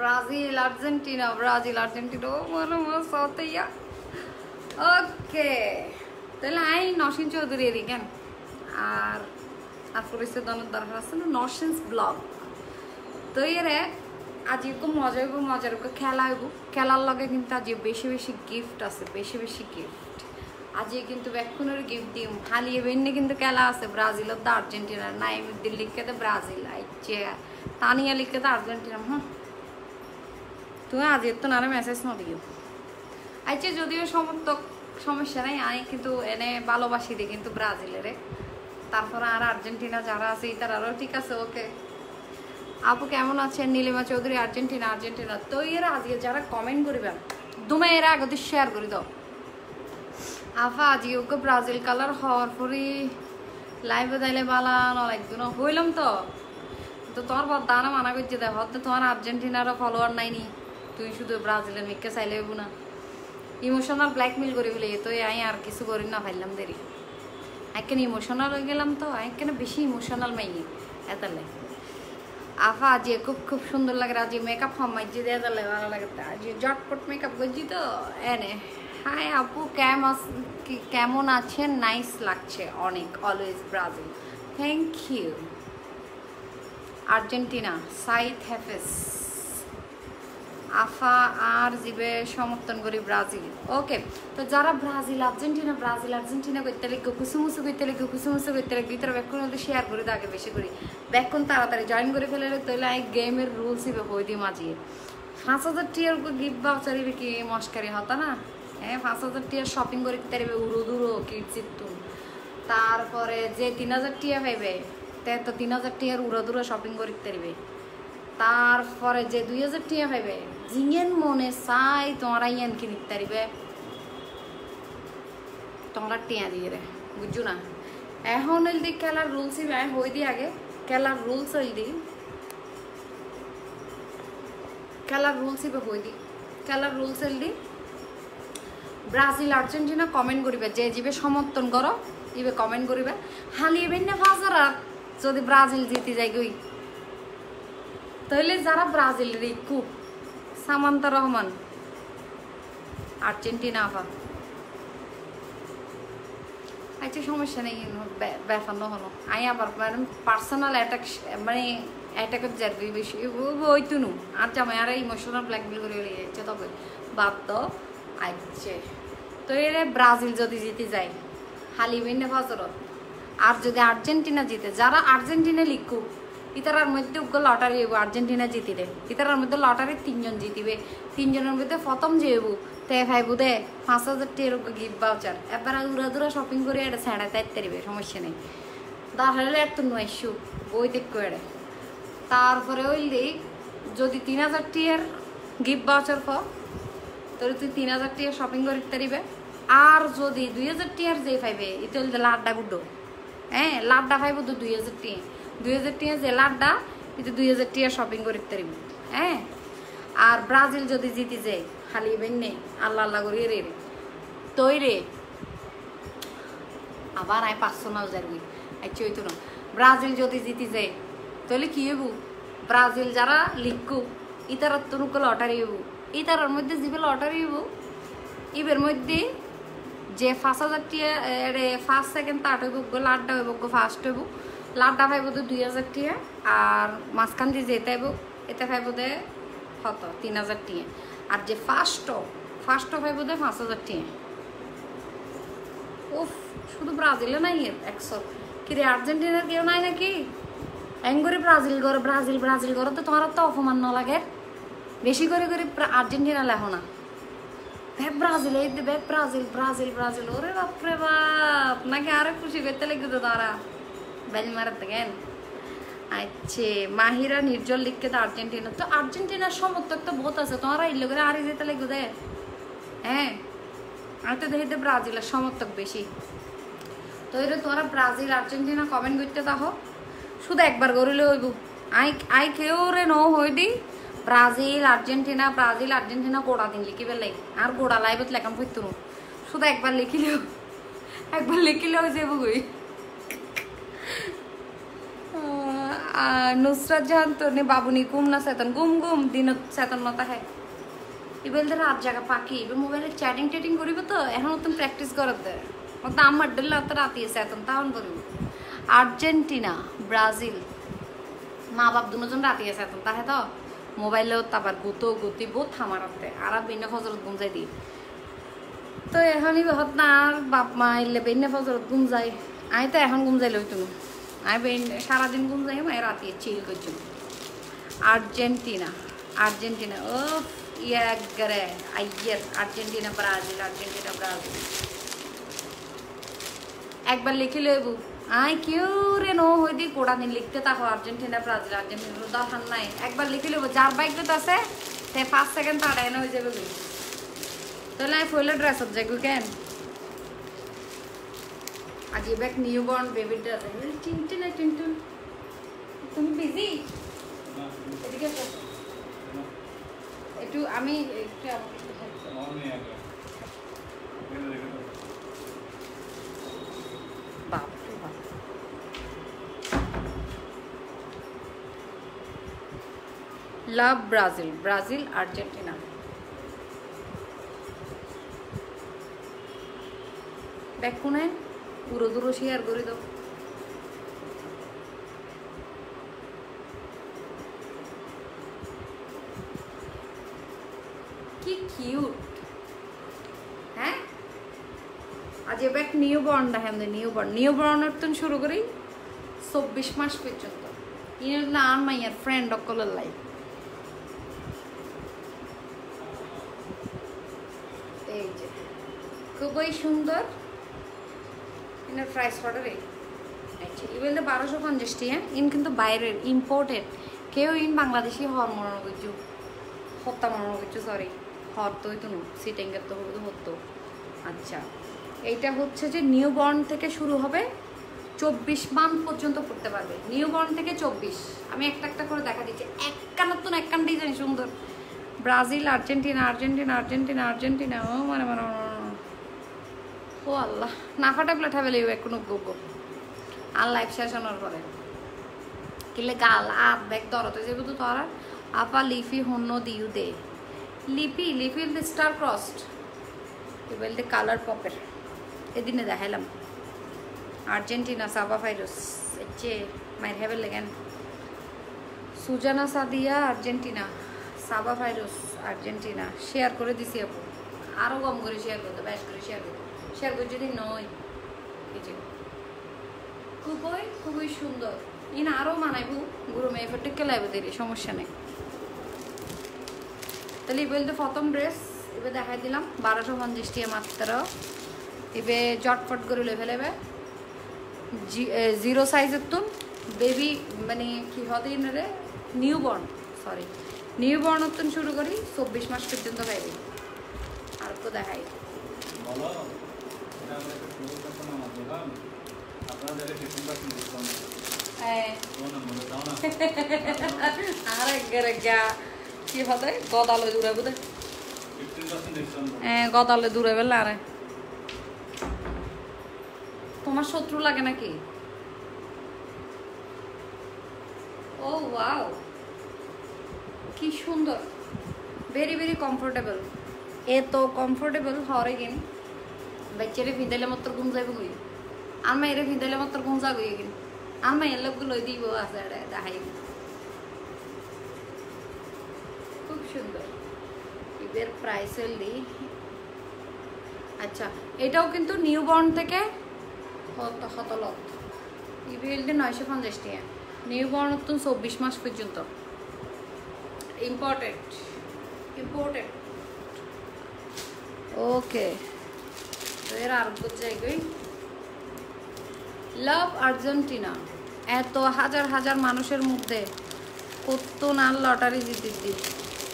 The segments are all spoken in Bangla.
ব্রাজিল আর্জেন্টিনা মানে সতেয়া ওকে তাহলে আই নসীন চৌধুরী এরি কেন আর আফরিসের দরকার আছে না নরসেন্স ব্লগ তো এরে আজ মজার খেলা হইব খেলার লগে কিন্তু আজ বেশি বেশি গিফট আছে বেশি বেশি গিফট আজ কিন্তু বেক্ষণের গিফট দিম হালিয়ে বেন্নে কিন্তু খেলা আছে ব্রাজিল তো আর্জেন্টিনা নাইমুদ্দিন লিখকে তো ব্রাজিল আইছে তানিয়া লিখকে তো আর্জেন্টিনা তুমি আজ তো না মেসেজ ন দিও আইছে যদিও সমর্থক সমস্যা নাই আমি কিন্তু এনে ভালোবাসি দিই কিন্তু ব্রাজিলের তারপরে আর আর্জেন্টিনা যারা আছে তারাও ঠিক আছে ওকে আপু কেমন আছেন নীলিমা চৌধুরী আর্জেন্টিনা তো এরা আজকে যারা কমেন্ট করবেন তুমি এরা আগে শেয়ার করে দাও আফা আজকে ওকে ব্রাজিল কালার হওয়ার পরে লাইভে দাইলে বালা নলাইতো না হইলাম তো তোমার বদানা মানা করছে দেখ হয়তো তোমার আর্জেন্টিনারও ফলোয়ার নাইনি তুই শুধু ব্রাজিলের মিককে চাইলে হইব না ইমোশনাল ব্ল্যাকমেল করে ফেলে তো আই আর কিছু করি না ফাইলাম দেরি একখান ইমোশনাল হয়ে গেলাম তো একখান বেশি ইমোশনাল মাইনি এতালে আফা আজ খুব সুন্দর লাগে আজ মেকআপ হম মাইজি দিয়ে দিলে ভালো লাগে আজ জটপট মেকআপ করছি তো এনে হাই আপু কেমন আছেন নাইস লাগছে অনেক always Brazil thank you Argentina side হ্যাফেস আফা আর জিবে সমর্থন করি ব্রাজিল ওকে তো যারা ব্রাজিল আর্জেন্টিনা করতে লিখো কুসুমুসু করতে লিখো ভিতরে ব্যাকুন শেয়ার করে দাও আগে বেশি করি ব্যাকুন তাড়াতাড়ি জয়েন করে ফেলে তাহলে এই গেমের রুলস হিবে হয়ে দিই মাঝিয়ে 5,000 টিয়ার গিফট বাউচারি কি মস্কারি হতা না হ্যাঁ 5,000 টিয়ার শপিং করে তারবে উড়ো কিডস ইতুন তারপরে যে 3,000 টিয়া পাইবে তো 3,000 টিয়ার উড়ো শপিং করে তারবে তারপরে যে 2,000 টিয়া পাইবে জিঙেন মনে চাই তোমরা ইয়ান কিনি তারিবে তোমরা টিয়া দিয়ে রে বুঝছো না এখন হইল খেলার রুলস হই দি আগে খেলার রুলস হইল দি ব্রাজিল আর্জেন্টিনা কমেন্ট করিবে যে জিবে সমর্থন করো ইবে কমেন্ট করিবে হালিয়েবেন না বাজারা যদি ব্রাজিল জিতে যায় গই তাহলে যারা ব্রাজিল রিকু সামান্তা রহমান আর্জেন্টিনা আফা আচ্ছা সমস্যা নেই ব্যাপার ন হলো আই আবার পার্সোনাল অ্যাটাক মানে অ্যাটাকের যাবি বেশি ওই তুনু আর জামাই আর ইমোশনাল ব্ল্যাকমেল করে যাচ্ছে তবে বাদ তো আচ্ছা তো এর ব্রাজিল যদি জিতে যায় হালিবেন না ফজরত আর যদি আর্জেন্টিনা জিতে যারা আর্জেন্টিনা লিখু ইতারার মধ্যে লটারি হইব আর্জেন্টিনা জিতিলে ইতারার মধ্যে লটারি 3 জন জিতিবে 3 জনের মধ্যে প্রথম যে হইব তে ভাইব দে 5,000 টিয়ার গিফট বাউচার এবার উড়াদুরা শপিং করে এটা ছেড়া তাইতে পারবে সমস্যা নেই দাঁড়ালে এত নয়শো বই দেখো এড়ে তারপরে হইলে যদি 3,000 টিয়ার গিফট বাউচার তাহলে তুই 3,000 টিয়ার শপিং করতে পারবে আর যদি 2,000 টিয়ার যে পাইবে এটা হইলে লাড্ডা গুড্ডো হ্যাঁ লাড্ডা পাইব তো 2,000 টিয়া 2,000 টিয়া যে লাড্ডা কিন্তু 2,000 টিয়া শপিং করতে পারবি হ্যাঁ আর ব্রাজিল যদি জিতে যায় খালি বেন্নে আল্লাহ করি রে তৈরে আবার আই পার্সোনাল যাবি আচ্ছা ওই তো না ব্রাজিল যদি জিতে যায় তাহলে কি হইব ব্রাজিল যারা লিখু ইতারার তনুক লটারি হইব ইতারার মধ্যে জিবে লটারি হইব ইবের মধ্যে যে 5,000 টিয়া ফার্স্ট সেকেন্ড থার্ড হইব লাড্ডা হইব ফার্স্ট হইব লাড্ডা পাইব তো 2,000 টিয়া আর মাঝখান দিয়ে যেতে হইব এতে পাইব দে কত 3,000 টিয়া আর যে ফার্স্ট পাইব দে 5,000 টিয়া উফ শুধু ব্রাজিলে নাই 100 কি রে আর্জেন্টিনার কেউ নাই নাকি এঙ্গরে ব্রাজিল করে তো তোমার তো অপমান না লাগে বেশি করে আর্জেন্টিনা লেখো না ব্রাজিল এই ব্রাজিল ওরে বাপরে বাপ নাকি আরে খুশি করতে লাগবে তো তারা বেলি মারাতে কেন আচ্ছা মাহিরা নির্জল লিখকে তো আর্জেন্টিনার সমর্থক তো বহুত আছে তোমরা ইল্লো করে আরে যেতে লাগবে দে হ্যাঁ আমি তো দেখি ব্রাজিলের সমর্থক বেশি তো এটা তোমরা ব্রাজিল আর্জেন্টিনা কমেন্ট করতে থাকো শুধু একবার করিলে হইব আই কেউ রে নো হই দি ব্রাজিল আর্জেন্টিনা গোড়া দিন লিখি পেলাই আর গোড়া লাইভত লেখাম পড়তো শুধু একবার লিখিলেও যাব গই নুসরাত জাহান তো নে বাবুনি ঘুম না চেতন ঘুম ঘুম দিন চেতন নতা হ্যাঁ এবার রাত জায়গা পাখি এবার মোবাইলে চ্যাটিং টেটিং করিব তো এখন তুমি প্র্যাকটিস করার দে আমার ডেল তো রাতি চেতন তখন করিব আর্জেন্টিনা ব্রাজিল মা বাপ দুজন রাতি চেতন তাহে তো মোবাইলেও তারপর গুতো গুতি বহুত থামারাতে আর বিনা ফজরত ঘুম যাই দি তো এখনই হত না আর বাপ মা এলে বিনা ফজরত ঘুম যায় আই তো এখন ঘুম যাইলে তুমি আমি সারাদিন ঘুম যাই মায়ের রাতে চিল করছি আর্জেন্টিনা আর্জেন্টিনা ও ইয়ারে আইয়ের আর্জেন্টিনা ব্রাজিল একবার লিখে লইবু আই কেউ রে নো হই দি কোড়া দিন লিখতে থাকো আর্জেন্টিনা ব্রাজিল দরকার নাই একবার লিখে লইব যার বাইক আছে সে 5 সেকেন্ড তাড়াই না হয়ে যাবে তাহলে আমি ফুল ড্রেস আপ যাই কেন आज ये बैक न्यूबॉर्न बेबी ड्रेस है टिंटन है टिंटन तुम बिजी এদিকে আসো একটু আমি একটু বাপ লাভ ব্রাজিল আর্জেন্টিনা ব্যাক কোনে পুরো দূর শেয়ার করে দাও কি কিউট হ্যাঁ আজ এবার নিউবর্ন দেখেন নিউবর্নের তো শুরু করি 24 মাস পর্যন্ত ইন না আর মাইয়ার ফ্রেন্ড অকলের লাইফ এই যে খুবই সুন্দর ইনার প্রাইস অর্ডারে আচ্ছা ইভেন 1250 টি হ্যাঁ ইন কিন্তু বাইরের ইম্পোর্টেড কেউ ইন বাংলাদেশি হওয়ার মনে কিছু হত্যা মনে কিছু সরি হর তো হইতো না সিটিংয়ের তো হতো আচ্ছা এইটা হচ্ছে যে নিউবর্ন থেকে শুরু হবে 24 মান্থ পর্যন্ত পড়তে পারবে নিউবর্ন থেকে 24 আমি একটা একটা করে দেখা দিচ্ছি একখান ডিজাইন সুন্দর ব্রাজিল আর্জেন্টিনা ও মানে ও আল্লাহ না ফাটা প্লেট হবে কোনো গোগো আর লাইফ শেষ হওয়ার পরে কিলে গাল আর ব্যাগ ধরতে যাবো তো তোরা আপা লিফি হন্য দিউ দে লিপি দ্য স্টার ক্রসড এবার দ্য কালার পপের এদিনে দেখাইলাম আর্জেন্টিনা সাবা ফাইরোস এচ্ছে মাইর হেবেল লেগেন সুজানা সাদিয়া আর্জেন্টিনা সাবা ফাইরোস আর্জেন্টিনা শেয়ার করে দিছি আপু আরও কম করে শেয়ার করতে বেশ করে শেয়ার করে যদি নয় এই যে খুবই সুন্দর ইন আরও মানাইবো গুরু মেয়ে ফেটে লাইব দিলে সমস্যা নেই তাহলে এবার তো প্রথম ড্রেস এবার দেখাই দিলাম 1250 টাকা মাত্র এবার জটফট করে লয়ে ফেলেবে জিরো সাইজের তো বেবি মানে কি হতে রে নিউবর্ন তো শুরু করি 24 মাস পর্যন্ত পাইবে আর তো দেখাই কি হতে গদালে দূরে বোধ গদালে দূরে বেলা আরে তোমার শত্রু লাগে নাকি ও ওয়াও কি সুন্দর ভেরি ভেরি কমফোর্টেবল এত কমফোর্টেবল হরে কিন বাচ্চারে ভিদাইলে মাত্র ঘুম যাবে কই আর মায়েরে ভিদাইলে মাত্র ঘুম যাবে কিন আর মায়ের লোকগুলো দিব আছে দেখাই খুব সুন্দর এদের প্রাইস হলি আচ্ছা এটাও কিন্তু নিউবর্ন থেকে হতলত ইভিএলডি 950 টাকা নিউবর্ন তো 24 মাস পর্যন্ত ইম্পোর্টেড ওকে তো এর আর কোথায় গই লাভ আর্জেন্টিনা এত হাজার মানুষের মধ্যে কত না লটারি জিতেছি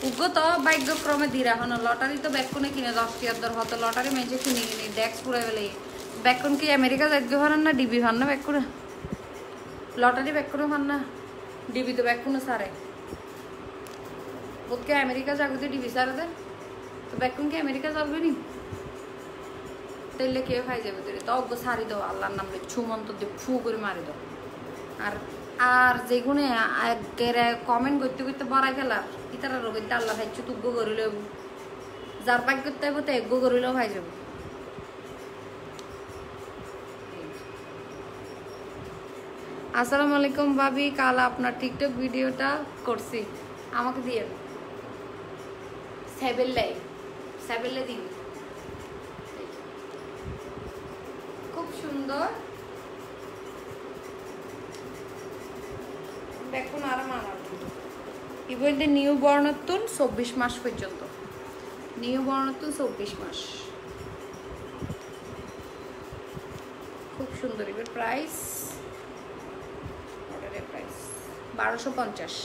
উগ্র তো ভাগ্যক্রমে দিরা হন লটারি তো ব্যাকুনে কিনে 10 টাকার দর হতো লটারি মেজে কিনে ডেক্স পুরো বেলে ব্যাকুন কি আমেরিকা যাইতে পারেন না ডিবি হন না ব্যাকুনে লটারি ব্যাকুনে হন না ডিবি তো ব্যাকুনে সারে বোধকে আমেরিকা যাগুতে ডিবি সারে দে তো ব্যাকুন কি আমেরিকা যাবে নি তাইলে কে খাই যাবে তুই তো অজ্ঞ সারি দাও আল্লাহর নামে ছুমন্ত দিয়ে ফু করে মারি দাও আর আর যেগুনে কমেন্ট করতে করতে বড়াই ফেলার ইতারা রোগের আল্লাহ ভাইছু তুগ্য করিলে যার পাক করতে হইব তো এগ্য করিলেও ভাই যাব। আসসালামু আলাইকুম ভাবি, কাল আপনার টিকটক ভিডিওটা করছি, আমাকে দিয়ে সেবেললে দিন। খুব সুন্দর দেখুন। আর মানার কি বলতে নিউ বর্ণত্বন 24 মাস পর্যন্ত, নিউ বর্ণত্বন 24 মাস। খুব সুন্দর। এবার প্রাইস 1250,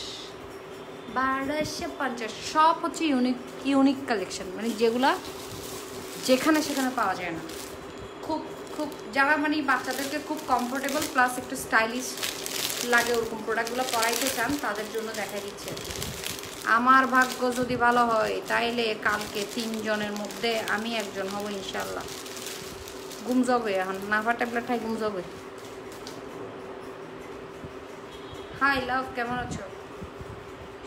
1250। সব হচ্ছে ইউনিক কালেকশন, মানে যেগুলা যেখানে সেখানে পাওয়া যায় না। খুব খুব যারা মানে বাচ্চাদেরকে খুব কমফোর্টেবল প্লাস একটু স্টাইলিশ লাগে ওরকম প্রোডাক্টগুলো পরাইতে চান তাদের জন্য দেখাই দিচ্ছে। আমার ভাগ্য যদি ভালো হয় তাইলে কালকে 3 জনের মধ্যে আমি একজন হব ইনশাল্লাহ। ঘুম যাবে এখন, নাফা ট্যাবলেট খাই ঘুম যাবে। হাই লাভ, কেমন আছো?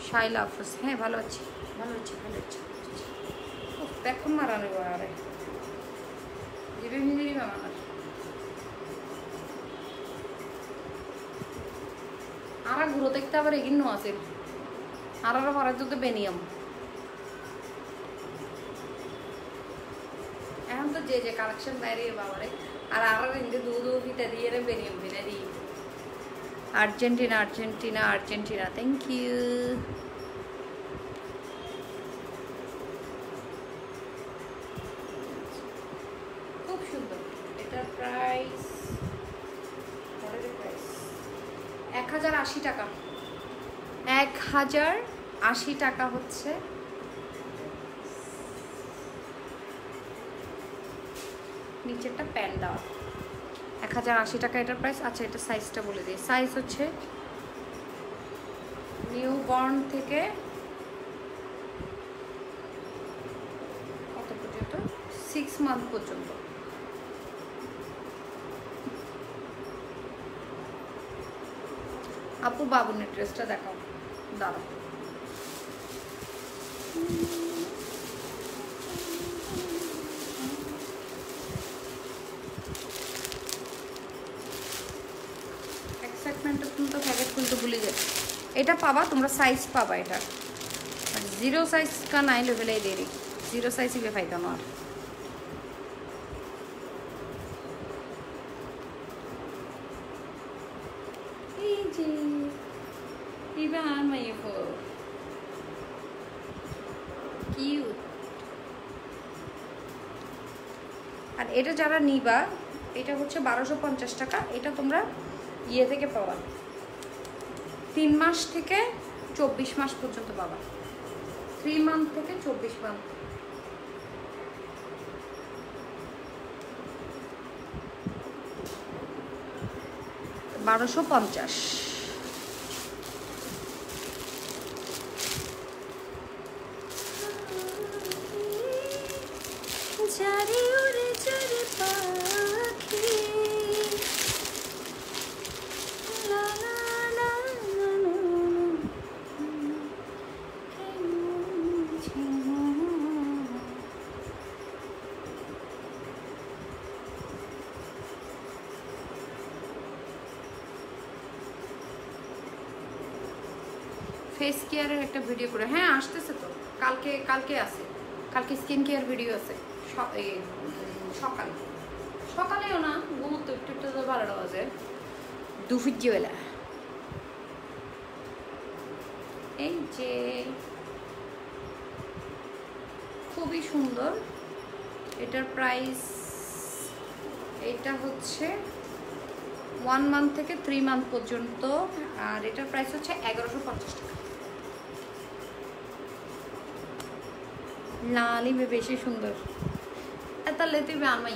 শাইলা আফরোজ, হ্যাঁ ভালো আছি, ভালো আছি, ভালো আছি। এখন মারা নেব আরে জিবি মিলি মামার আর ঘুরো দেখতে আবার এগিয়ে আছে আর পরে তো বেনিয়াম। এখন তো যে কালেকশন বাইরে বাবারে আর হিন্দু দুধ ফিটা দিয়ে বেনিয়াম ফিরে দিই। Argentina Argentina Argentina, thank you. খুব সুন্দর। এটার প্রাইস 1080 টাকা। 1080 টাকা হচ্ছে। নিচেরটা প্যান্ট দেওয়া। 1080 টাকা এটার প্রাইস। আচ্ছা, এটা সাইজটা বলে দিই। সাইজ হচ্ছে নিউ বর্ন থেকে কত পর্যন্ত? 6 মান্থ পর্যন্ত। আপু বাবুনের ড্রেসটা দেখাও, দাঁড়াও। এক্সাইটমেন্টটা তুমি তো প্যাকেট খুলতে ভুলে যাবে। এটা পাবা তোমরা, সাইজ পাবা এটা। 0 সাইজ का नहीं लेवल है दे रही, 0 साइज ही फायदा ना। আর এটা যারা নিবা এটা হচ্ছে 1250 টাকা। এটা তোমরা ইয়ে থেকে পাবা, 3 মাস থেকে 24 মাস পর্যন্ত পাবা। 3 মান্থ থেকে 24 মান্থ। $1250। চারে উড়ে চারে পাখি, লা লা লা লা লা। ফেস কেয়ারের একটা ভিডিও করে, হ্যাঁ আসতেছে তো, কালকে আছে, কালকে স্কিন কেয়ার ভিডিও আছে সকালে, সকালেও না ঘুমোতে একটু একটু 12টা বাজে, দুপুরবেলা। এই যে খুবই সুন্দর। এটার প্রাইস, এটা হচ্ছে 1 মান্থ থেকে 3 মান্থ পর্যন্ত। আর এটার প্রাইস হচ্ছে 1150 টাকা। লালি বেশি সুন্দর এত লেতে আমি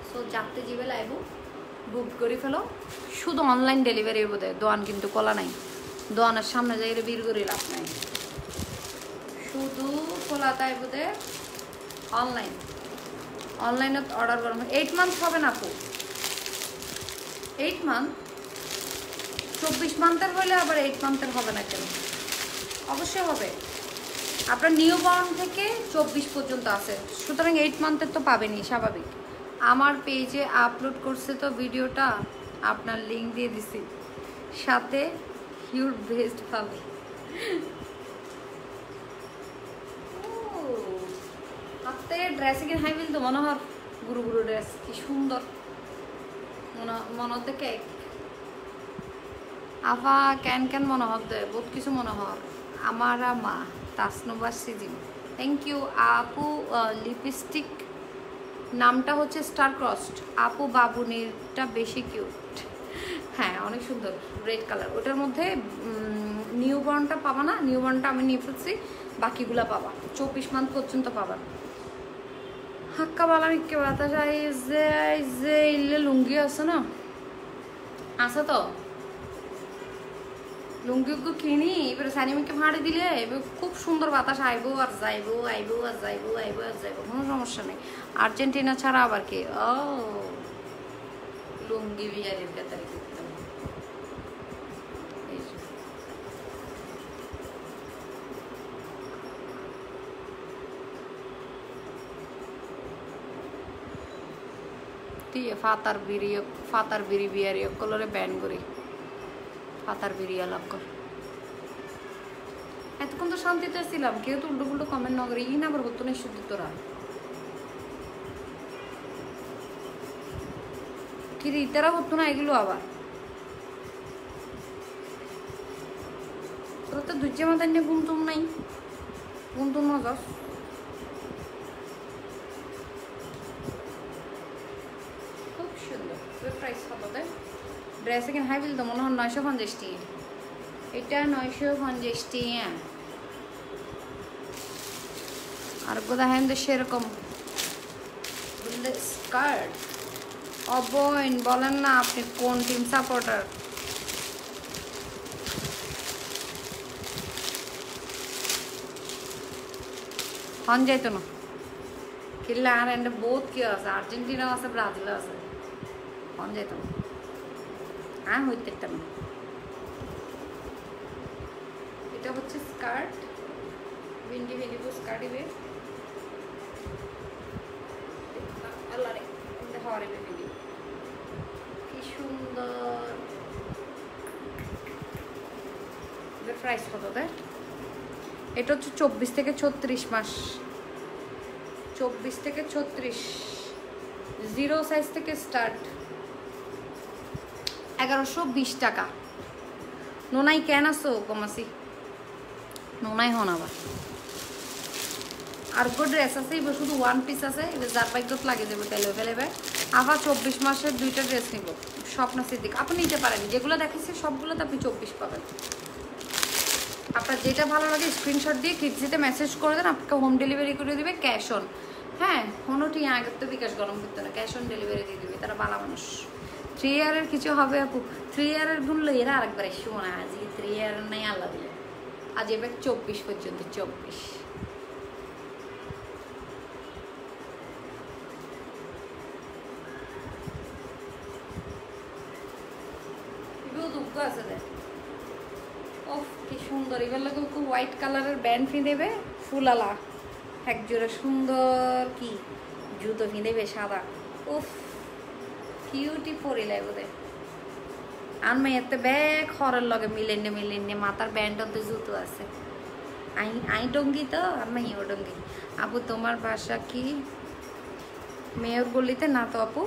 সো যাতে যাবে লাইব বুক করে ফেলো। শুধু অনলাইন ডেলিভারি বোধ হয়, দোয়ান কিন্তু কলা নাই, দোয়ানের সামনে যাই বীর করে লাভ নাই, শুধু কলা তাই বোধ অনলাইন। অনলাইনে অর্ডার করুন। 8 মান্থ হবে না আপু, 8 মান্থ 24 মান্থের হলে আবার 8 মান্থের হবে না কেন? অবশ্যই হবে। আপনার নিউ বর্ন থেকে 24 পর্যন্ত আছে, সুতরাং 8 মান্থের তো পাবেনই, স্বাভাবিক। আমার পেজে আপলোড করছে তো ভিডিওটা, আপনার লিঙ্ক দিয়ে দিছি, সাথে হিউর বেস্ট পাবে। হাতে ড্রেসিং হাই বিল তো মনে হয় গুরু গুরু ড্রেস, কি সুন্দর মনে হতে কেক আফা কেন কেন মনে হতে বহুত কিছু মনে হয়। আমার মা তাসনুবা সিজিম, থ্যাংক ইউ আপু। লিপস্টিক নামটা হচ্ছে স্টার ক্রস্ট আপু, বাবুনিরটা বেশি কিউট। হ্যাঁ অনেক সুন্দর, রেড কালার। ওটার মধ্যে নিউ বর্নটা পাবা না, নিউ বর্নটা আমি নিয়ে ফেলছি, বাকিগুলা পাবা 24 মান্থ পর্যন্ত পাবা। হাক্কা বালা মিক্কে বাতাস যে ইল্লে লুঙ্গি আছে না, আছে তো লুঙ্গি কিনি, এবার সানিমিকে ভাড়ে দিলে এবার খুব সুন্দর বাতাস আইবো আর যাইবো, আইবো আর যাইবো, আইবো আর যাইবো, কোনো সমস্যা নেই। আর্জেন্টিনা ছাড়া আবার কি ও লুঙ্গি বিয়ারের ভেতরে দেখতাম। ফাতার বিড়ি বিয়ারি কলরে ব্যান করি, ফাতার বিড়ি আলাপ কর। এতক্ষণ তো শান্তিতে ছিলাম, কেউ তো উল্টো পুল্টো কমেন্ট না করে, ইন আবার হতো না শুধু তোরা কি ইতারা হতো না এগুলো আবার। তোরা তো দুর্যে মাথায় নিয়ে গুমতুম নাই, গুমতুম না যাস। খুব সুন্দর প্রাইস কত দেয় ড্রেস এখানে হাই বিল তো মনে হয় 950 টাকা, এটা 950 টাকা। আর গোদা হ্যাম তো সেরকম স্কার্ট। অবয়ন বলেন না আপনি কোন টিম সাপোর্টার? হন যাইতো না কিল্লা আর এন্ড বহুত কি আছে, আর্জেন্টিনা আছে, ব্রাজিল আছে, হন যাইতো না হইতে না। এটা হচ্ছে স্কার্ট, ভিন্ডি ভিন্ডি স্কার্ট ইবে কি সুন্দর। প্রাইস কত দেয়? এটা হচ্ছে 24 থেকে 36 মাস, 24 থেকে 36, 0 সাইজ থেকে স্টার্ট, 1120 টাকা। নোনাই কেন আসো কমাসি, নোনাই হন আবার। আর গো ড্রেস আছে, এবার শুধু ওয়ান পিস আছে, এবার যার বাইকত লাগে যাবে তেলে ফেলেবে। আবার 24 মাসের 2টা ড্রেস নিব, স্বপ্ন সিদ্দিক। আপনি নিতে পারেন, যেগুলো দেখেছি সবগুলোতে আপনি 24 পাবেন। আপনার যেটা ভালো লাগে স্ক্রিনশট দিয়ে কিডসিতে মেসেজ করে দেন, আপনাকে হোম ডেলিভারি করে দেবে ক্যাশ অন। হ্যাঁ কোনোটি আগের তো বিকাশ গরম করতে না, ক্যাশ অন ডেলিভারি দিয়ে দেবে, তারা ভালো মানুষ। 3 ইয়ারের কিছু হবে আপু, 3 ইয়ারের গুনলো এরা আরেকবার এসে মনে হয় আজকে 3 ইয়ারের নাই আল্লাহ দিলে, আজ এবার 24 পর্যন্ত 24। দুঃখ আছে দেখ, ওফ কি সুন্দর। এবার লোক হোয়াইট কালারের ব্যান্ড ফিঁদেবে ফুলালা, একজোড়া সুন্দর কি জুতো ফিঁদেবে সাদা, উফ কিউটি পরে লাগবে। আর মেয়েতে ব্যাগ খরের লগে মিলেনে মাথার ব্যান্ডতে জুতো আছে। আই ডঙ্গি তো আর মেয়েও ডঙ্গি। আপু তোমার বাসা কি মেয়র গলিতে? না তো আপু।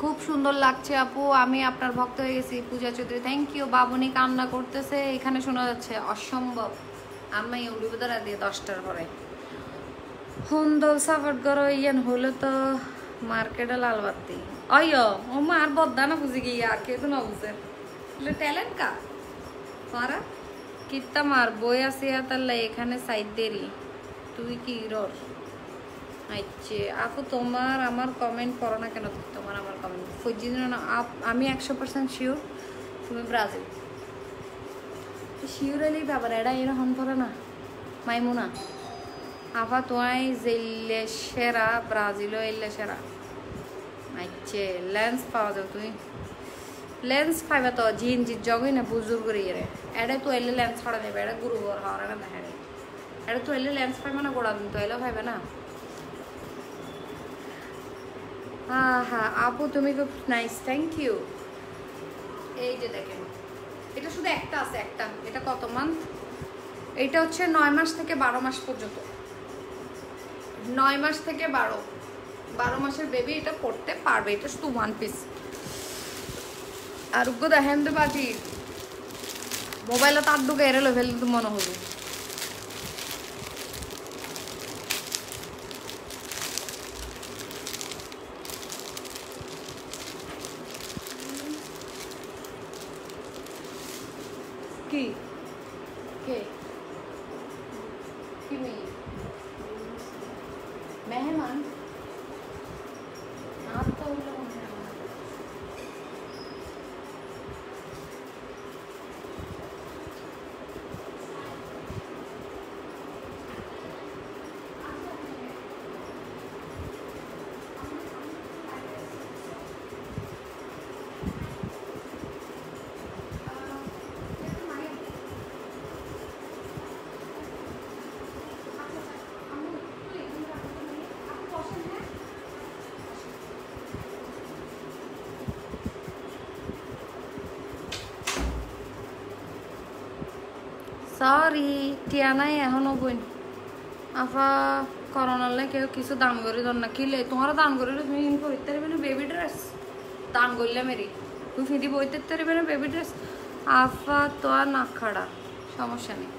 খুব সুন্দর লাগছে আপু, আমি আপনার ভক্ত হয়ে গেছি। পূজা চৌধুরী থ্যাংক ইউ। বাবুনি কান্না করতেছে এখানে শোনা যাচ্ছে, অসম্ভব। আমি উলিবুদারা দিয়ে 10টার পরে সুন্দর সাপোর্ট করো। ইয়ান হলো তো মার্কেটে লাল বাতি অয় ও মার বদ্দা না বুঝি গিয়ে আর কে তো না বুঝে ট্যালেন্ট কা মারা কিত্তা মার বই আসিয়া তাহলে এখানে সাইড দেরি তুই কি রর। আচ্ছা আপু তোমার আমার কমেন্ট পড়ো না কেন? তোমার আমার কমেন্ট ফজিন না আমি 100% শিওর তুমি ব্রাজিল। শিওর এলেই বাবার এরা এরা হন পড়ে না মাইমুনা আফা তোমায় জেলে সেরা ব্রাজিলও এলে সেরা আচ্ছা লেন্স পাওয়া যাও তুমি লেন্স পাইবা তো জিন জি জগই না বুজুর্গ রে এডে তো এলে লেন্স ছড়া দেবে এটা গুরু ঘর হওয়ার না দেখা রে এটা তো এলে লেন্স পাইবে না গোড়া দিন তো এলেও পাইবে না হ্যাঁ হ্যাঁ আপু তুমি খুব নাইস থ্যাংক ইউ এই যে দেখেন এটা শুধু একটা আছে একটা এটা কত মান্থ এটা হচ্ছে 9 মাস থেকে 12 মাস পর্যন্ত 9 মাস থেকে 12 মাসের বেবি এটা পড়তে পারবে এটা শুধু ওয়ান পিস আর উগ্র দেখেন তো বাকি মোবাইলে তার ঢুকে এরেলো ফেলে তো মনে হলো কি কে কি মেয়ে মেহমান आप तो उन लोगों ने সরি টিয়া নাই এখনো বই আফা করোনার লাই কেউ কিছু দান করে দেন না কিলে তোমার দান করে তুমি পড়তে পারবে না বেবি ড্রেস দান করলে মেরি তুমি ফিদি বইতে পারবে না বেবি ড্রেস আফা তো আর না খাড়া সমস্যা নেই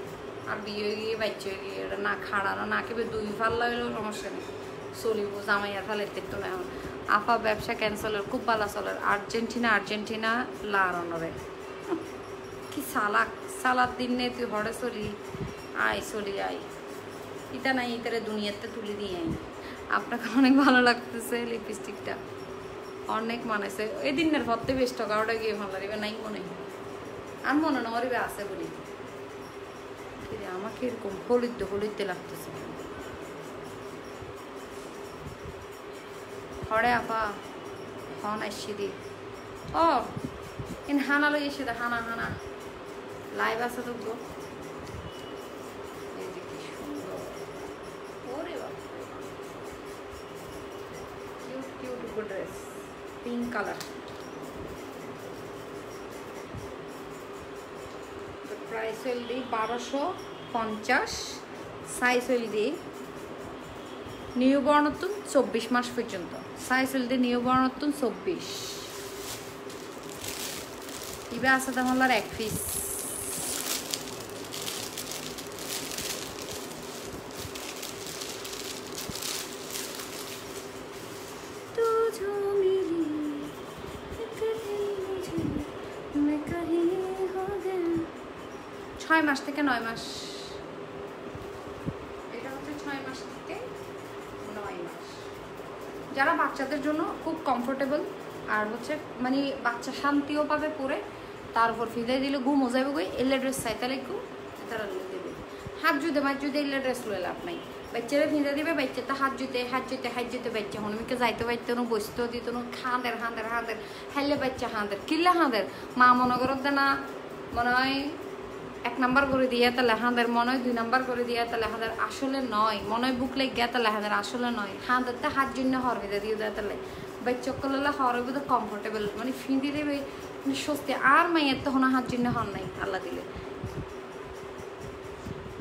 আর বিয়ে গিয়ে বাচ্চা হয়ে গিয়ে এটা না খাড়া না কেবে দুই ফাল্লা হইলেও সমস্যা নেই চলিব জামাইয়ার ফালে তো না এখন আফা ব্যবসা ক্যান্সেলের খুব ভালো চলের আর্জেন্টিনা লারনরে কি সালাদ দিন নে তুই হড়ে চলি আই ইটা নাই ইতারে দুনিয়াতে তুলে দিয়ে আই আপনাকে অনেক ভালো লাগতেছে লিপস্টিকটা অনেক মানেছে এই দিনের ভর্তে বেশ টাকা ওটা গিয়ে ভালো লাগবে নাই মনে আর মনে নরিবে আছে বলি আমাকে এরকম হলুদ লাগতেছে হড়ে আপা হন আসছি দি ও ইন হানা লই এসে দে হানা লাইভ আছে তো গো এই যে কি সুন্দর ওরে বাবা কিউট ড্রেস পিঙ্ক কালার তো প্রাইস হইল দি 1250 সাইজ হইল দি নিউবর্ন নতুন 24 মাস পর্যন্ত সাইজ হইল দি নিউবর্ন নতুন 24 ইবে আছে তাহলে এক পিস ছয় মাস থেকে 9 মাস এটা হচ্ছে 6 মাস থেকে 9 মাস যারা বাচ্চাদের জন্য খুব কমফোর্টেবল আর হচ্ছে মানে বাচ্চা শান্তিও পাবে পরে তারপর ফিদাই দিলে ঘুমো যাবে গই এলে ড্রেস চাইতে লাগবো তারা দেবে হাত জুতে এলে ড্রেস লয়ে লাভ নাই বাচ্চারা ফিদা দিবে বাচ্চাটা হাত জুতে বাচ্চা হনুমিকে যাইতে পারতো না বসতেও দিত না হাঁদের হেলে বাচ্চা হাঁদের কিল্লা হাঁদের মা মনে করত না মনে হয় 1 নাম্বার করে দিয়ে তাহলে হাঁদের মনে হয় 2 নাম্বার করে দিয়ে তাহলে হাঁদের আসলে নয় মনে হয় বুক লেগ গিয়া তাহলে হাঁদের আসলে নয় হাঁদেরটা হাত জন্য হর ফিদা দিয়ে দেয় তাহলে বাচ্চা করলে হর হইব তো কমফোর্টেবল মানে ফিঁদি দেবে মানে স্বস্তি আর মাইয়ের তো হন হাত জন্য হর নাই আল্লাহ দিলে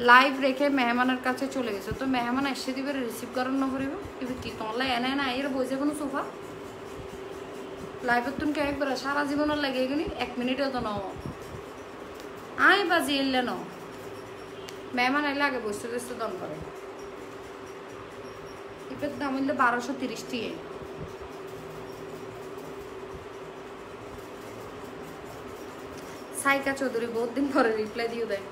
লাইভ রেখে মেহমানের কাছে চলে গেছে তো মেহমান এসে দিবে রিসিভ করার না করিব এবার কি তোমার এনে না এর বসে কোনো সোফা লাইভের তুমি একবার সারা জীবনের লাগে এগুলি 1 মিনিটও তো নাও আই বাজি এলে ন মেহমান এলে আগে বসতে দন করে এবার দাম হইলে 1230 টিয়ে সাইকা চৌধুরী বহুত দিন পরে রিপ্লাই দিয়ে দেয়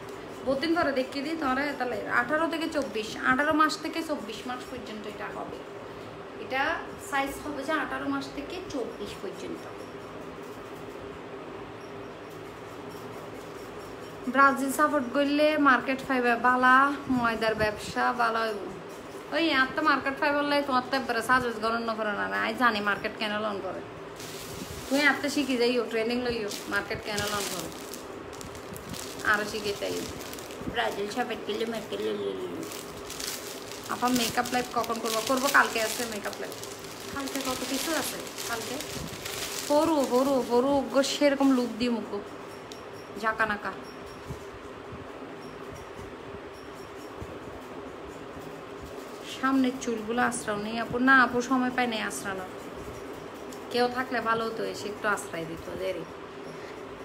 বহুত দিন পরে দেখিয়ে দিই তোমার তাহলে 18 থেকে 24 18 মাস থেকে 24 মাস পর্যন্ত এটা হবে এটা সাইজ হবে যে 18 মাস থেকে 24 পর্যন্ত ব্রাজিল সাপোর্ট করলে মার্কেট পাইবে বালা ময়দার ব্যবসা বালা হইব ওই আর তো মার্কেট ফাই বললে তোমার তো একবারে সাজেস গণন করে না আমি জানি মার্কেট কেন লন করে তুমি আর তো শিখি যাইও ট্রেনিং লইও মার্কেট কেন লন করে আরও শিখে চাই ব্রাজিল সবের কিলো মার্কেট আপনার মেকআপ লাইভ কখন করবো কালকে আছে মেকআপ লাইভ কালকে কত কিছু আছে কালকে বড় সেরকম লুক দিয়ে মুখ ঝাঁকা নাকা সামনের চুলগুলো আশ্রাও নেই আপু না আপু সময় পাই নেই আশ্রানোর কেউ থাকলে ভালো হতো এসে একটু আশ্রয় দিত দেরি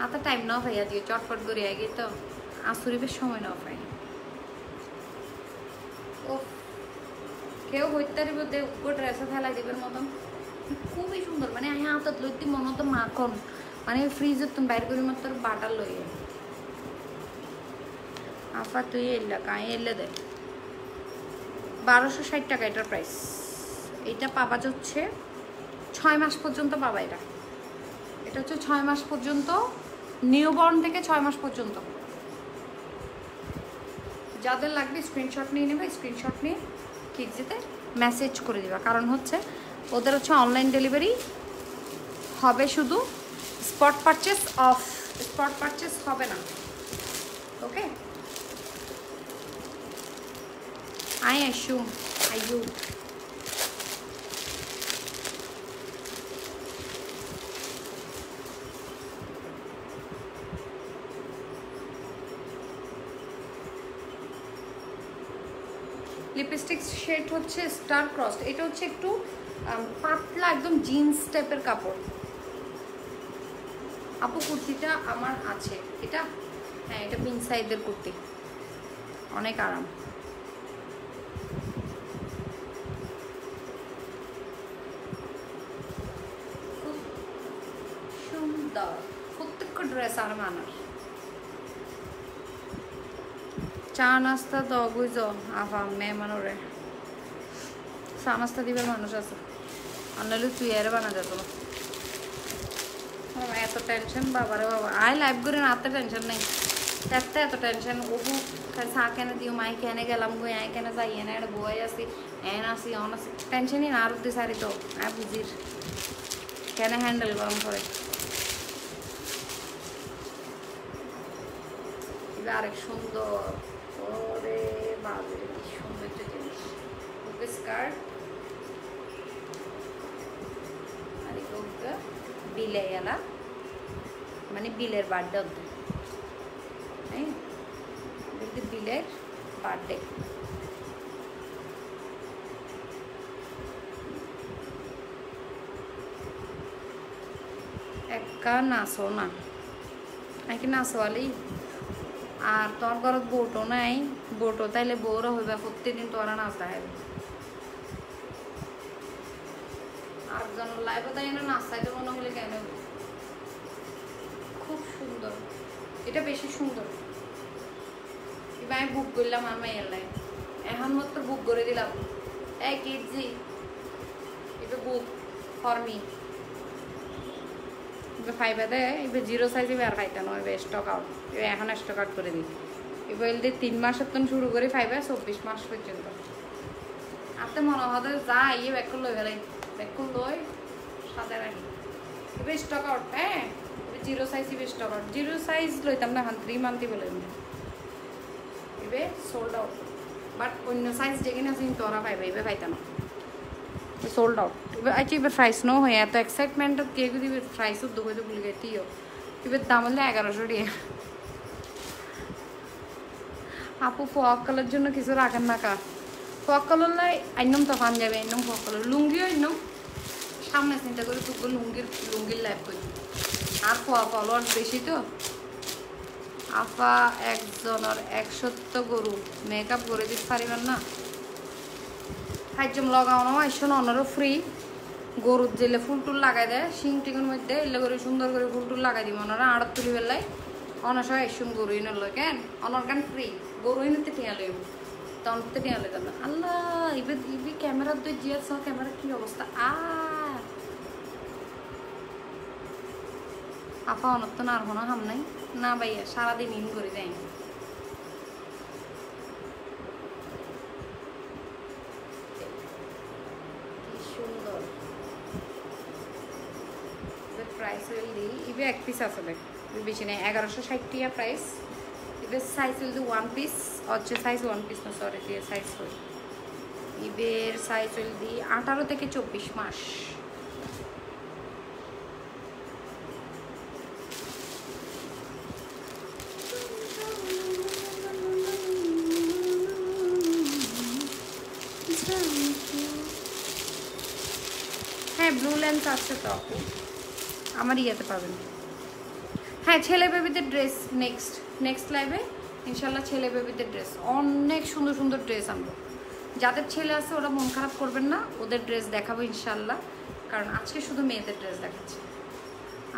এত টাইম না পাই আজকে চটপট করে আগে তো আসুরিবের সময় না পাই ও কেউ হইতারি বলতে ড্রেসে ফেলাই দিবের মতন খুবই সুন্দর মানে আমি হাতত লইতে মনে হতো মাখন মানে ফ্রিজের তুমি বাইর করি মাত্র বাটার লইয়ে আফা তুই এলে কাঁই এলে দে 1260 টাকা এটার প্রাইস এইটা পাবা হচ্ছে 6 মাস পর্যন্ত পাবা এটা হচ্ছে 6 মাস পর্যন্ত নিউবর্ন থেকে 6 মাস পর্যন্ত যাদের লাগবে স্ক্রিনশট নিয়ে নেবে স্ক্রিনশট নিয়ে কিডজিতে মেসেজ করে দিবা কারণ হচ্ছে ওদের হচ্ছে অনলাইন ডেলিভারি হবে শুধু স্পট পারচেস হবে না okay I assume you lipstick shade হচ্ছে স্টার ক্রস এটা হচ্ছে একটু পাতলা একদম জিন্স টাইপের কাপড় আপু কুর্তিটা আমার আছে এটা হ্যাঁ এটা পিন সাইজের কুর্তি অনেক আরাম খুব সুন্দর প্রত্যেকটা ড্রেস আর মানার চা নাস্তা তো বুঝো আফা মেহমানরে চা নাস্তা দিবার মানুষ আছে আনলে তুই এর বানা যেত এত টেনশন বাবারে বাবা আই লাইভ করে না এত টেনশন নেই এত টেনশন ওহু চা কেন দিও মাই কেন গেলাম গো আই কেন যাই এনে এটা বই আসি এন আসি অন আসি টেনশনই না আর উদ্দি সারি তো আই বুঝির কেন হ্যান্ডেল গরম করে আরেক সুন্দর ওরে বাবারে কি সুন্দর একটা জিনিস ওকে স্কার্ট আর ওকে বিলেয়ালা মানে বিলের বার্থডে হ্যাঁ বিলের বার্থডে একা নাচো না নাকি নাচোয়ালি আর তোর ঘরত বোটও নাই বোটও তাইলে বউরও হইবা প্রত্যেকদিন তোরা নাচতে হবে আরেকজনের লাইফে তাই না নাচতে মনে হলে কেন খুব সুন্দর এটা বেশি সুন্দর এবার আমি বুক করলাম আমার মেয়ের লাইফ এখন মাত্র বুক করে দিলাম এক কেজি এটা বুক ফর মি এবার ফাইভে দেয় এবার জিরো সাইজ এবার আর ফাইতে নয় এবার স্টক আউট এবার এখন স্টক আউট করে দিই এবার এলদি 3 মাসের তো শুরু করি 24 মাস পর্যন্ত আপনি মনে হতে যা ইয়ে ব্যাকুল লই গেলে ব্যাকুল লই সাদা রাখি এবার স্টক আউট হ্যাঁ এবার জিরো সাইজ এবার স্টক আউট জিরো সাইজ লইতাম না এখন 3 মান্থই বলে এবার সোল্ড আউট বাট অন্য সাইজ যেখানে আছে কিন্তু ওরা পাইবে এবার পাইতাম না সোল্ড আউট এবার আচ্ছা এবার প্রাইস নো হয় এত এক্সাইটমেন্ট কে দিবে প্রাইস দুঃখ তো ভুলে গেতিও এবার দাম হলে 1100 টাকা আপু ফক কালার জন্য কিছু রাখেন না কা ফক কালার লাই আইনম তো ফান যাবে আইনম ফক কালার লুঙ্গিও আইনম সামনে চিন্তা করে টুকু লুঙ্গির লাইফ করি আর ফলোয়ার বেশি তো আফা একজনের 100 গরু মেকআপ করে দিতে পারিবেন না হাইজম লাগানো আইসন অনারও ফ্রি গরুর জেলে ফুল টুল লাগাই দেয় শিং টিঙের মধ্যে এলে করে সুন্দর করে ফুল টুল লাগাই দিব ওনারা আড়ত তুলি বেলায় অনার সবাই এসম গরু ইনল কেন অনার গান ফ্রি গরু ইনতে টিয়া লইব তন্তে টিয়া লই না আল্লাহ ইবে ক্যামেরার দুই জিয়ার সহ ক্যামেরা কি অবস্থা আফা অনত তো না আর কোনো হাম নাই না ভাইয়া সারাদিন ইন করে দেয় প্রাইস উইল দি ইবে এক পিস আসলে বেশি নেই 1160 টাকা price eBay size will the one piece হচ্ছে সাইজ ওয়ান পিস না সরি দিয়ে সাইজ হই ইবের সাইজ উইল দি 18 থেকে 24 মাস হ্যাঁ ব্লু লেন্স আছে তো আপু আমার ইয়েতে পাবেন হ্যাঁ ছেলে বেবিদের ড্রেস নেক্সট লাইভে ইনশাল্লাহ ছেলে বেবিদের ড্রেস অনেক সুন্দর সুন্দর ড্রেস আনবো যাদের ছেলে আছে ওরা মন খারাপ করবেন না ওদের ড্রেস দেখাবো ইনশাল্লাহ কারণ আজকে শুধু মেয়েদের ড্রেস দেখাচ্ছে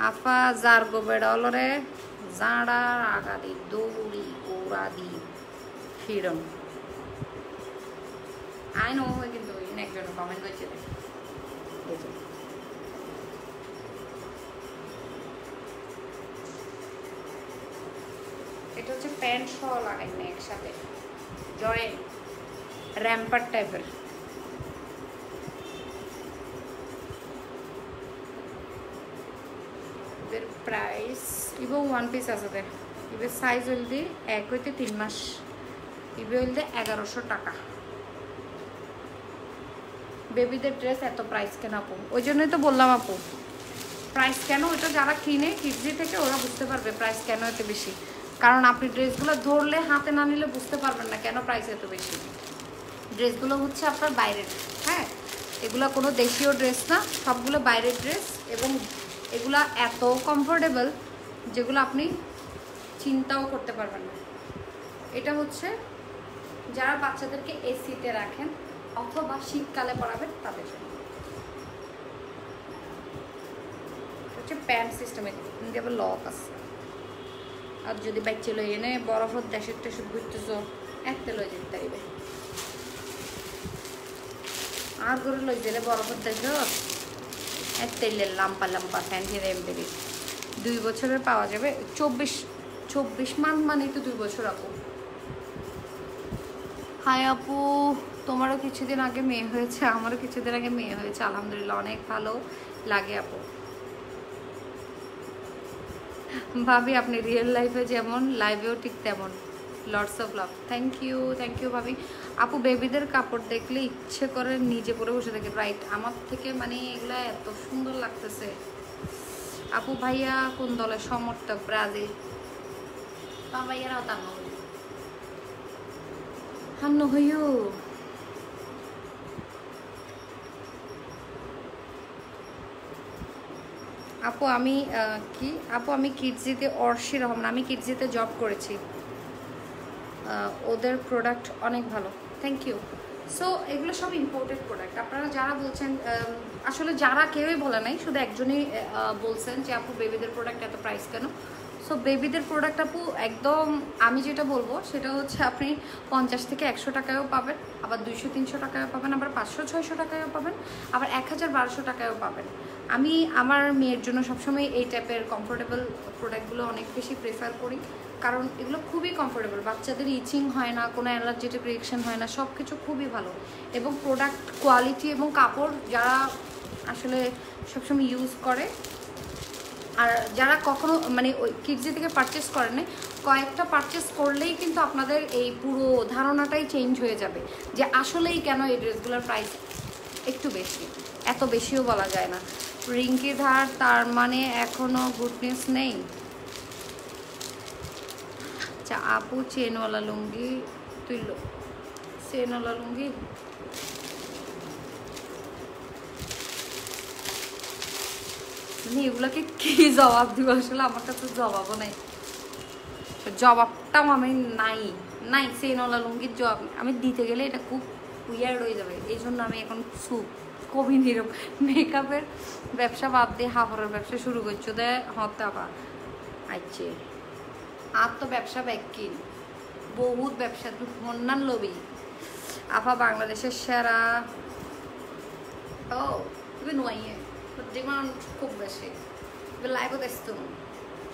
আফা যার গোবেডলরে জাঁড়া আগা দি দৌড়ি ওরা দি ফিরম আই নো কিন্তু একজন কমেন্ট করছে এটা হচ্ছে প্যান্ট সহ লাগাই না একসাথে জয়েন র্যাম্পার টাইপের এর প্রাইস ইভো ওয়ান পিস আছে দেখ ইবের সাইজ হইল দি 1 হইতে 3 মাস ইবে হইল দি 1100 টাকা বেবিদের ড্রেস এত প্রাইস কেন আপু ওই জন্যই তো বললাম আপু প্রাইস কেন ওটা যারা কিনে কিডজি থেকে ওরা বুঝতে পারবে প্রাইস কেন এত বেশি কারণ আপনি ড্রেসগুলো ধরলে হাতে না নিলে বুঝতে পারবেন না কেন প্রাইস এত বেশি ড্রেসগুলো হচ্ছে আপনার বাইরের হ্যাঁ এগুলো কোনো দেশীয় ড্রেস না সবগুলো বাইরের ড্রেস এবং এগুলা এত কমফোর্টেবল যেগুলো আপনি চিন্তাও করতে পারবেন না এটা হচ্ছে যারা বাচ্চাদেরকে এসিতে রাখেন অথবা শীতকালে পরাবেন তাদের জন্য হচ্ছে প্যান্ট সিস্টেমে আবার লক আছে আর যদি বাচ্চা লই এনে বরফের দেশের টেসে ঘুরতেছ একটা লই যেতে পারবে আর করে লই গেলে বরফের দেশে একটাই লাম্পা লাম্পা ফ্যান্সি রেমবেরি 2 বছরের পাওয়া যাবে 24 মান্থ মানে তো 2 বছর আপু হাই আপু তোমারও কিছুদিন আগে মেয়ে হয়েছে আমারও কিছুদিন আগে মেয়ে হয়েছে আলহামদুলিল্লাহ অনেক ভালো লাগে আপু ভাবি আপনি রিয়েল লাইফে যেমন লাইভেও ঠিক তেমন lots of love thank you ভাবি আপু বেবিদের কাপড় দেখলে ইচ্ছে করে নিজে পরে বসে থাকে রাইট আমার থেকে মানে এগুলা এত সুন্দর লাগতেছে আপু ভাইয়া কোন দলের সমর্থক ব্রাজিল ভাইয়ারাও তার হান্ন হইও আপু আমি আমি কিডজিতে অর্শি রহমান আমি কিডজিতে জব করেছি ওদের প্রোডাক্ট অনেক ভালো থ্যাংক ইউ সো এগুলো সব ইম্পোর্টেড প্রোডাক্ট আপনারা যারা বলছেন আসলে যারা কেউই বলে নাই শুধু একজনই বলছেন যে আপু বেবিদের প্রোডাক্ট এত প্রাইস কেন সো বেবিদের প্রোডাক্ট আপু একদম আমি যেটা বলবো সেটা হচ্ছে আপনি 50 থেকে 100 টাকায়ও পাবেন আবার 200-300 টাকায়ও পাবেন আবার 500-600 টাকায়ও পাবেন আবার 1000-1200 টাকায়ও পাবেন আমি আমার মেয়ের জন্য সবসময় এই টাইপের কমফোর্টেবল প্রোডাক্টগুলো অনেক বেশি প্রেফার করি কারণ এগুলো খুবই কমফোর্টেবল বাচ্চাদের ইচিং হয় না কোনো অ্যালার্জেটিক রিয়েকশন হয় না সব কিছু খুবই ভালো এবং প্রোডাক্ট কোয়ালিটি এবং কাপড় যারা আসলে সবসময় ইউজ করে আর যারা কখনো মানে ওই কিডজি থেকে পারচেস করেন না কয়েকটা পারচেস করলেই কিন্তু আপনাদের এই পুরো ধারণাটাই চেঞ্জ হয়ে যাবে যে আসলেই কেন এই ড্রেসগুলোর প্রাইস একটু বেশি এত বেশিও বলা যায় না রিঙ্কি ধার তার মানে এখনো গুডনেস নেই আচ্ছা আপু চেনওয়ালা লুঙ্গি তুই চেনওয়ালা লুঙ্গি এগুলোকে কি জবাব দিব আসলে আমার কাছে জবাবও নাই জবাবটাও আমি নাই চেনওয়ালা লুঙ্গির জবাব আমি দিতে গেলে এটা খুব উইয়ার্ড হয়ে যাবে এই জন্য আমি এখন কবি নিরব মেকআপের ব্যবসা বাদ দিয়ে হাফারের ব্যবসা শুরু করছো দে হতে আবার আইছে আর তো ব্যবসা ব্যাকিন বহুত ব্যবসা মন্নান লবি আফা বাংলাদেশের সেরা ও তুমি নোয়াইয়ে ডিমান্ড খুব বেশি এবার লাইভত আসতো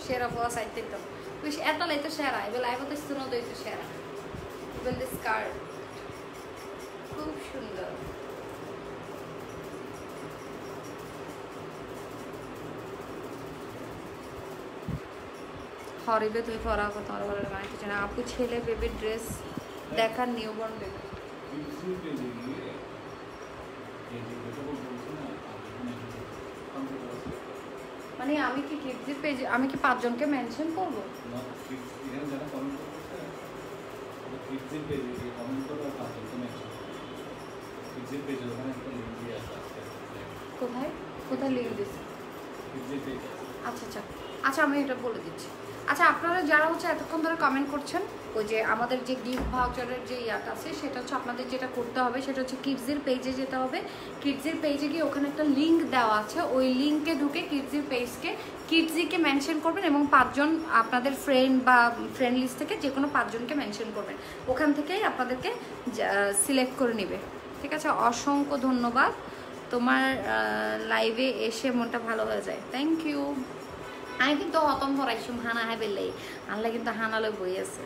সেরা পাওয়া সাইতে তো বেশি এত লাইতো সেরা এবার লাইভত আসতো না তো সেরা এবার স্কার্ট খুব সুন্দর হরিবে তুই পরা কো তোমার বলে মানে কিছু না আপু ছেলে বেবি ড্রেস দেখার নিউবর্ন বেবি মানে আমি কি কিডসের পেজে আমি কি 5 জনকে মেনশন করব না এখানে যারা কমেন্ট করতেছে কিডসের পেজে যে কমেন্ট করো আর 5 জনকে মেনশন কিডসের পেজে ওখানে একটা লিংক দিয়ে আছে কোথায় কোথায় লিংক দিছে কিডসের পেজে আচ্ছা আচ্ছা আচ্ছা আমি এটা বলে দিচ্ছি আচ্ছা আপনারা যারা হচ্ছে এতক্ষণ ধরে কমেন্ট করছেন ওই যে আমাদের যে গিফট ভাউচারের যে ইয়াটা আছে সেটা হচ্ছে আপনাদের যেটা করতে হবে সেটা হচ্ছে কিডসের পেজে যেতে হবে কিডসের পেজে গিয়ে ওখানে একটা লিঙ্ক দেওয়া আছে ওই লিঙ্কে ঢুকে কিডসের পেজকে কিডসিকে মেনশন করবেন এবং 5 জন আপনাদের ফ্রেন্ড বা ফ্রেন্ড লিস্ট থেকে যে কোনো 5 জনকে মেনশন করবেন ওখান থেকেই আপনাদেরকে সিলেক্ট করে নেবে ঠিক আছে অসংখ্য ধন্যবাদ তোমার লাইভে এসে মনটা ভালো হয়ে যায় থ্যাংক ইউ আমি কিন্তু হতম ভরাইছুম হানা হাই বেললাই আল্লাহ কিন্তু হানালে বই আছে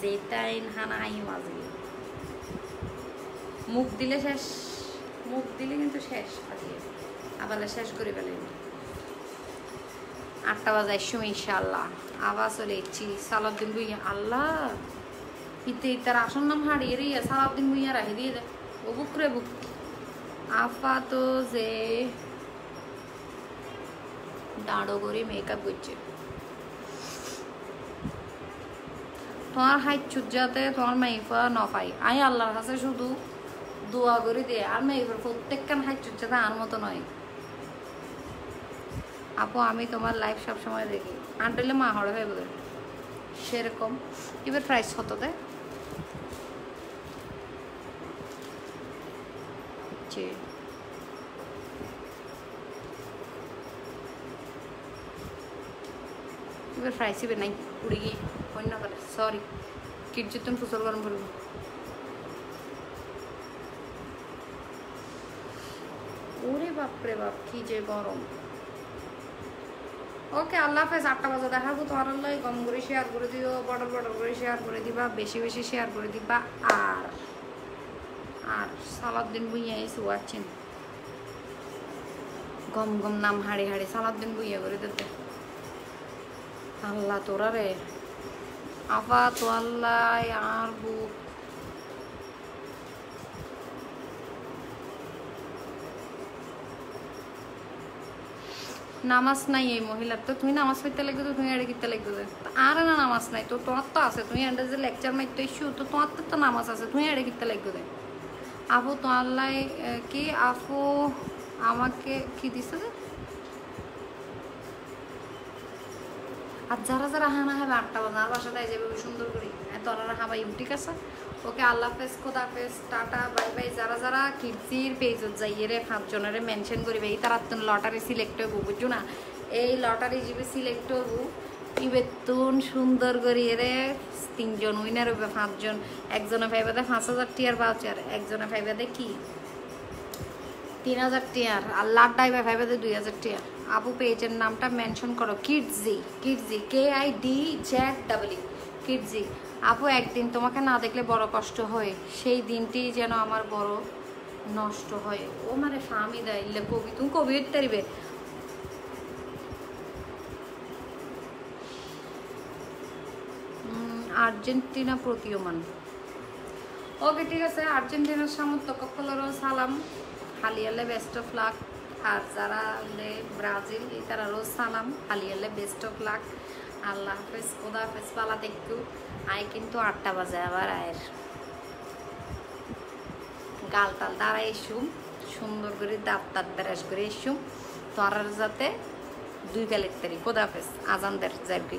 যেটাই হানা হাই মাঝে মুখ দিলে শেষ মুখ দিলে কিন্তু শেষ আবার শেষ করে ফেলে 8টা বাজে আসুম ইনশাআল্লাহ আবার চলে এসছি সালাউদ্দিন ভুইয়া আল্লাহ ইতে তার আসন নাম হারিয়ে রে সালাউদ্দিন ভুইয়া রাখি দিয়ে দেয় ও বুক রে বুক আফা তো যে দাঁড়ো করে মেকআপ করছে তোমার হাইট চুজাতে তোমার মাইফা নফাই আমি আল্লাহর কাছে শুধু দোয়া করে দিয়ে আর মাইফার প্রত্যেকখান হাইট চুজাতে আর মতো নয় আপু আমি তোমার লাইফ সবসময় দেখি আনটাইলে মা হড়ে হয়ে বলে সেরকম এবার প্রাইস কত দেয় এবার ফ্রাইস এবার নাই উড়ে গিয়ে অন্য করে সরি কিটজে তুমি ফুসল গরম করবো ওরে বাপরে বাপ কি যে গরম ওকে আল্লাহ হাফেজ 8টা বাজে দেখাবো তোমার আল্লাহ কম করে শেয়ার করে দিও বড় বড় করে শেয়ার করে দিবা বেশি বেশি শেয়ার করে দিবা আর আর সালাউদ্দিন ভুইয়া এসে ওয়াচ্ছেন গম গম নাম হাড়ে হাড়ে সালাউদ্দিন ভুইয়া করে দিতে আল্লাহ তোরা রে আফা তো আল্লাহ আর বুক নামাজ নাই এই মহিলার তো তুমি নামাজ পড়তে লাগবে তো তুমি এড়ে কিনতে লাগবে আর না নামাজ নাই তো তোমার তো আছে তুমি এন্ডে যে লেকচার মারতে ইস্যু তো তোমার তো নামাজ আছে তুমি এড়ে কিনতে লাগবে আপু তো আল্লাহ কি আপু আমাকে কি দিছে আর যারা যারা হানা হবে 8টা বাজে আর বাসাতে যাবে সুন্দর করে তোরা হাবাই ঠিক আছে ওকে আল্লাহ হাফেজ খোদা হাফেজ টাটা বাই বাই যারা যারা কিডসির পেজত যাইয়ে রে 5 জনের মেনশন করিবে এই তারা তো লটারি সিলেক্ট হইব বুঝছো না এই লটারি যাবে সিলেক্ট হইব ইবেতুন সুন্দর করিয়ে রে 3 জন উইনার হবে 5 জন একজনে পাইবে 5000 টিয়ার ভাউচার একজনে পাইবে কি 3000 টিয়ার আর লাড্ডাই পাইবে 2000 টিয়ার আপু পেজের নামটা মেনশন করো কিডজি কিডজি KIDZEE কিডজি আপু একদিন তোমাকে না দেখলে বড় কষ্ট হয় সেই দিনটি যেন আমার বড় নষ্ট হয় ও মানে ফামি দেয় কবি তুমি কবি তারিবে আর্জেন্টিনা প্রতীয়মান ওকে ঠিক আছে আর্জেন্টিনার সমর্থকগুলোরও সালাম হালিয়ালে বেস্ট অফ লাক আর যারা ব্রাজিল তারারও সালাম হালিয়ালে বেস্ট অফ লাক আল্লাহ হাফেজ খোদা হাফেজ পালা দেখু আয় কিন্তু 8টা বাজে আবার আয়ের গাল টাল দাঁড়াই এসুম সুন্দর করে দাঁত দাঁত ব্রাশ করে এসুম তোর যাতে 2 বেলের তারিখ খোদা হাফেজ আজান দের যাবি